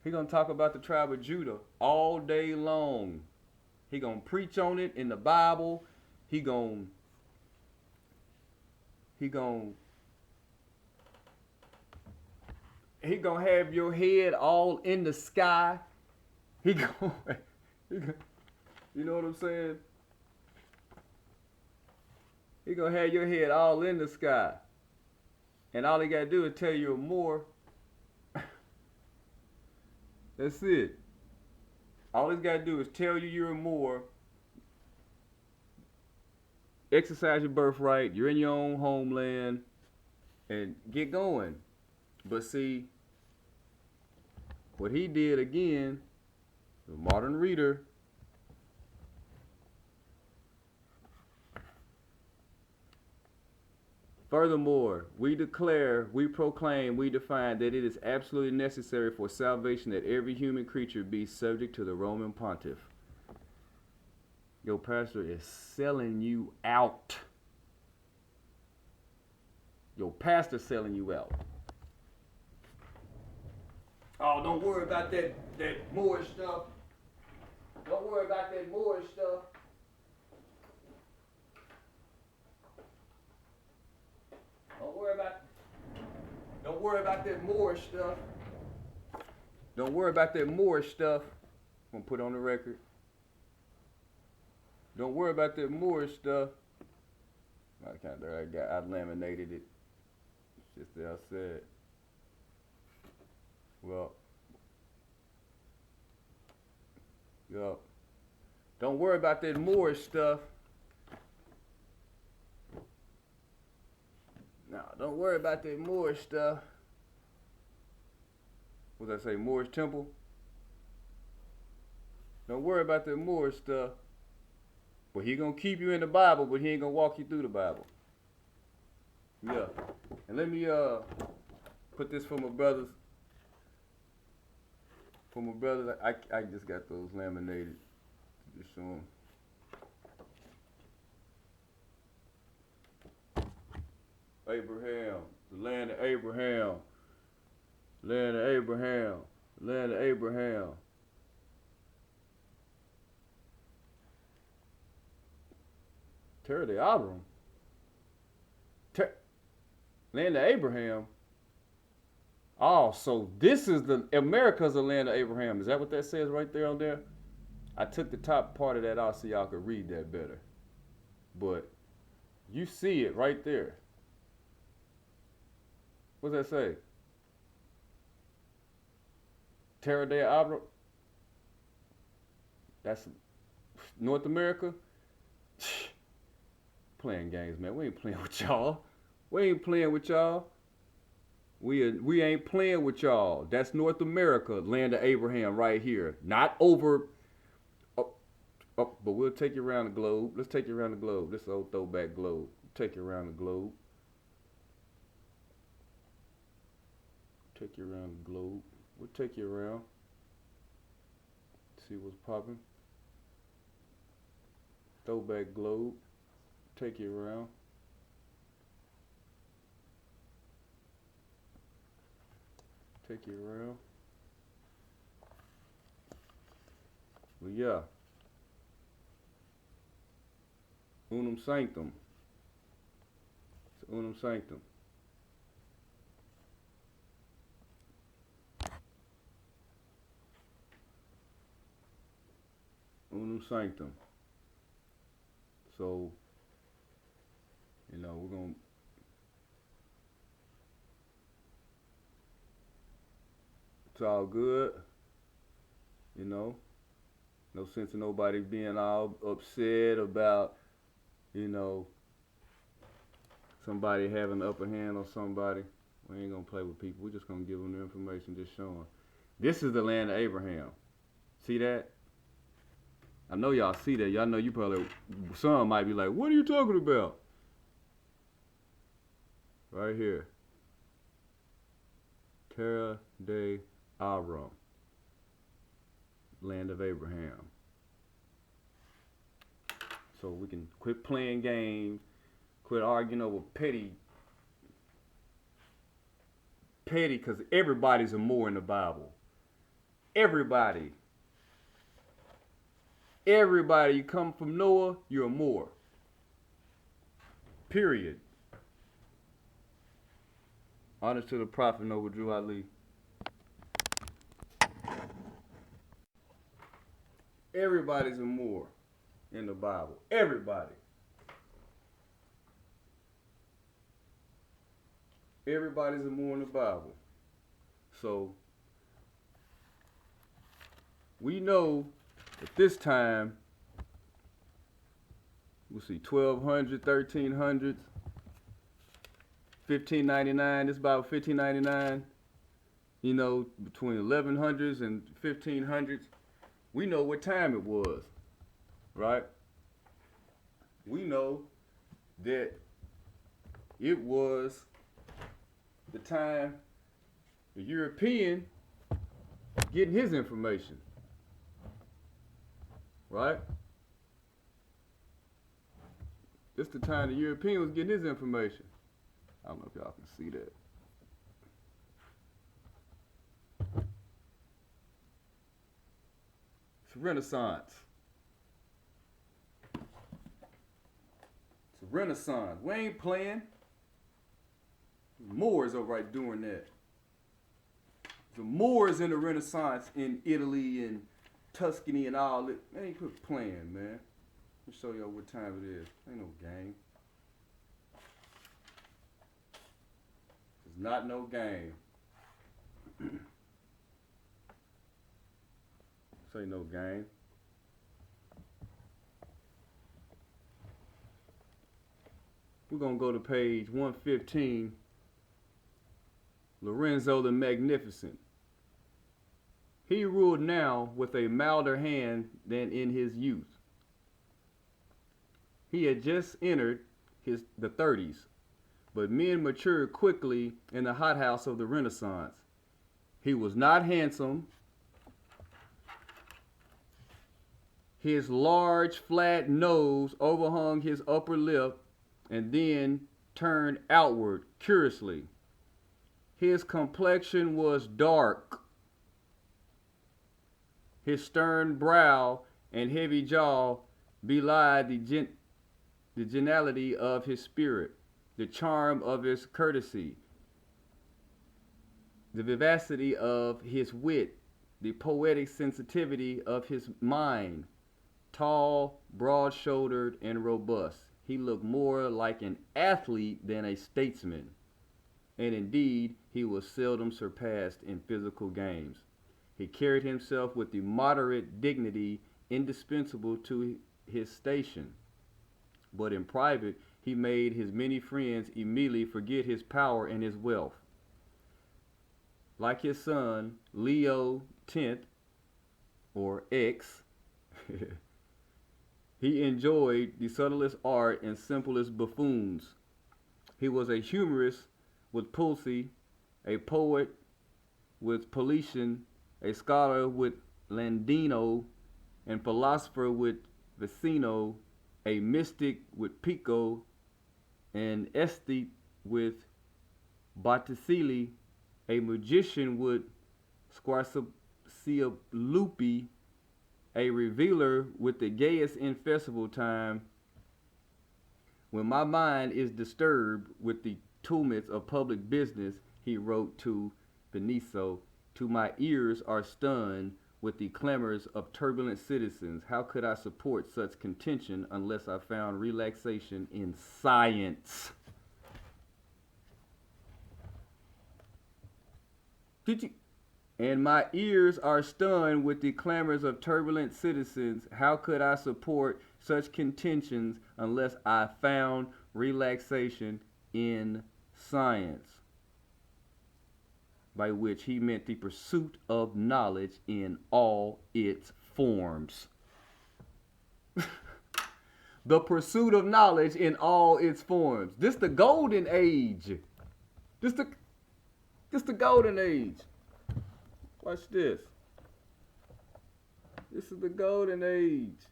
He going to talk about the tribe of Judah all day long. He going to preach on it in the Bible. He going to have your head all in the sky. You know what I'm saying? He gonna have your head all in the sky. And all he gotta do is tell you more. That's it. All he's gotta do is tell you you're more. Exercise your birthright. You're in your own homeland. And get going. But see, what he did again, the modern reader, furthermore, we declare, we proclaim, we define that it is absolutely necessary for salvation that every human creature be subject to the Roman pontiff. Your pastor is selling you out. Your pastor's selling you out. Oh, don't worry about that Moorish stuff. Don't worry about that Moorish stuff. Don't worry about that Moorish stuff. Don't worry about that Moorish stuff. I'm gonna put on the record. Don't worry about that Moorish stuff. I laminated it. It's just that I said. Well, yo, don't worry about that Moorish stuff. No, don't worry about that Moorish stuff. What did I say, Moorish temple? Don't worry about that Moorish stuff. But he gonna keep you in the Bible, but he ain't gonna walk you through the Bible. Yeah. And let me put this for my brothers. For my brothers, I just got those laminated. Just show them. Abraham, the land of Abraham, land of Abraham, land of Abraham. Terra de Abram. Land of Abraham. Oh, so this is America's the land of Abraham. Is that what that says right there on there? I took the top part of that out so y'all could read that better. But you see it right there. What's that say? Terra de Abra. That's North America. Playing games, man. We ain't playing with y'all. We ain't playing with y'all. We ain't playing with y'all. That's North America, land of Abraham, right here. Not over. But we'll take you around the globe. Let's take you around the globe. This old throwback globe. Take you around the globe. Take you around the globe. We'll take you around. See what's popping. Throwback globe. Take you around. Take you around. Well, yeah. Unum Sanctum. It's Unum Sanctum. Unum Sanctum. So, you know, we're going to it's all good, you know. No sense in nobody being all upset about, you know, somebody having the upper hand on somebody. We ain't gonna play with people. We're just gonna give them the information, just showing. This is the land of Abraham. See that? I know y'all see that. Y'all know you probably, some might be like, what are you talking about? Right here. Terra de Abram. Land of Abraham. So we can quit playing games, quit arguing over petty, because everybody's a Moor in the Bible. Everybody. Everybody, you come from Noah, you're a Moor. Period. Honor to the prophet Noah Drew Ali. Everybody's a Moor in the Bible. Everybody. Everybody's a Moor in the Bible. So, we know at this time, we'll see, 1200, 1300s, 1599, this Bible 1599, you know, between 1100s and 1500s, we know what time it was, right? We know that it was the time the European getting his information, right? This the time the European was getting his information. I don't know if y'all can see that. It's Renaissance. It's a Renaissance. We ain't playing. The Moors are right doing that. The Moors in the Renaissance in Italy and Tuscany and all that. Man, you quit playing, man. Let me show y'all what time it is. Ain't no game. It's not no game. This ain't no game. We're gonna go to page 115. Lorenzo the Magnificent. He ruled now with a milder hand than in his youth. He had just entered the 30s but men matured quickly in the hothouse of the Renaissance. He was not handsome. His large, flat nose overhung his upper lip and then turned outward curiously. His complexion was dark. His stern brow and heavy jaw belied the geniality of his spirit, the charm of his courtesy, the vivacity of his wit, the poetic sensitivity of his mind. Tall, broad-shouldered, and robust, he looked more like an athlete than a statesman, and indeed he was seldom surpassed in physical games. He carried himself with the moderate dignity indispensable to his station, but in private he made his many friends immediately forget his power and his wealth. Like his son, Leo X, or X, he enjoyed the subtlest art and simplest buffoons. He was a humorist with Pulci, a poet with Politian, a scholar with Landino, and philosopher with Vicino, a mystic with Pico, an aesthete with Botticelli, a magician with Squarcialupi, a revealer with the gayest in festival time. When my mind is disturbed with the tumults of public business, he wrote to Benicio, to my ears are stunned with the clamors of turbulent citizens. How could I support such contention unless I found relaxation in science? And my ears are stunned with the clamors of turbulent citizens. How could I support such contentions unless I found relaxation in science? By which he meant the pursuit of knowledge in all its forms. The pursuit of knowledge in all its forms. This the golden age. This the golden age. Watch this. This is the golden age.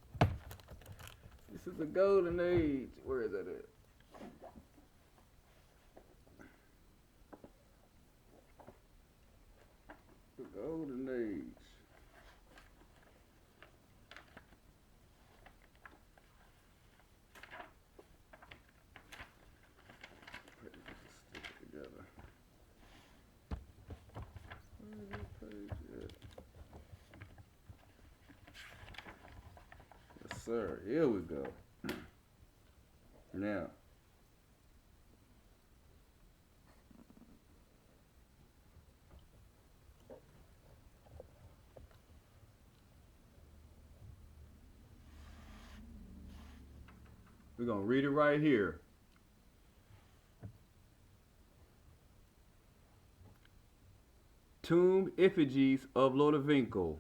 This is the golden age. Where is that at? The golden age. Stick it together. Where is this page at? Yes, sir. Here we go. Now. We're going to read it right here. Tomb effigies of Lodovico,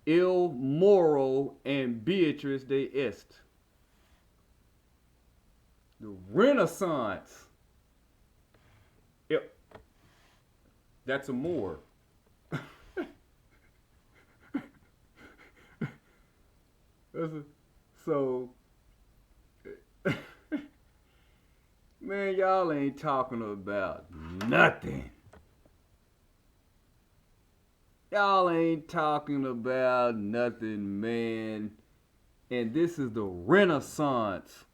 Il Moro and Beatrice de Est. The Renaissance. Yep. That's a Moor. So, man, y'all ain't talking about nothing. Y'all ain't talking about nothing, man. And this is the Renaissance.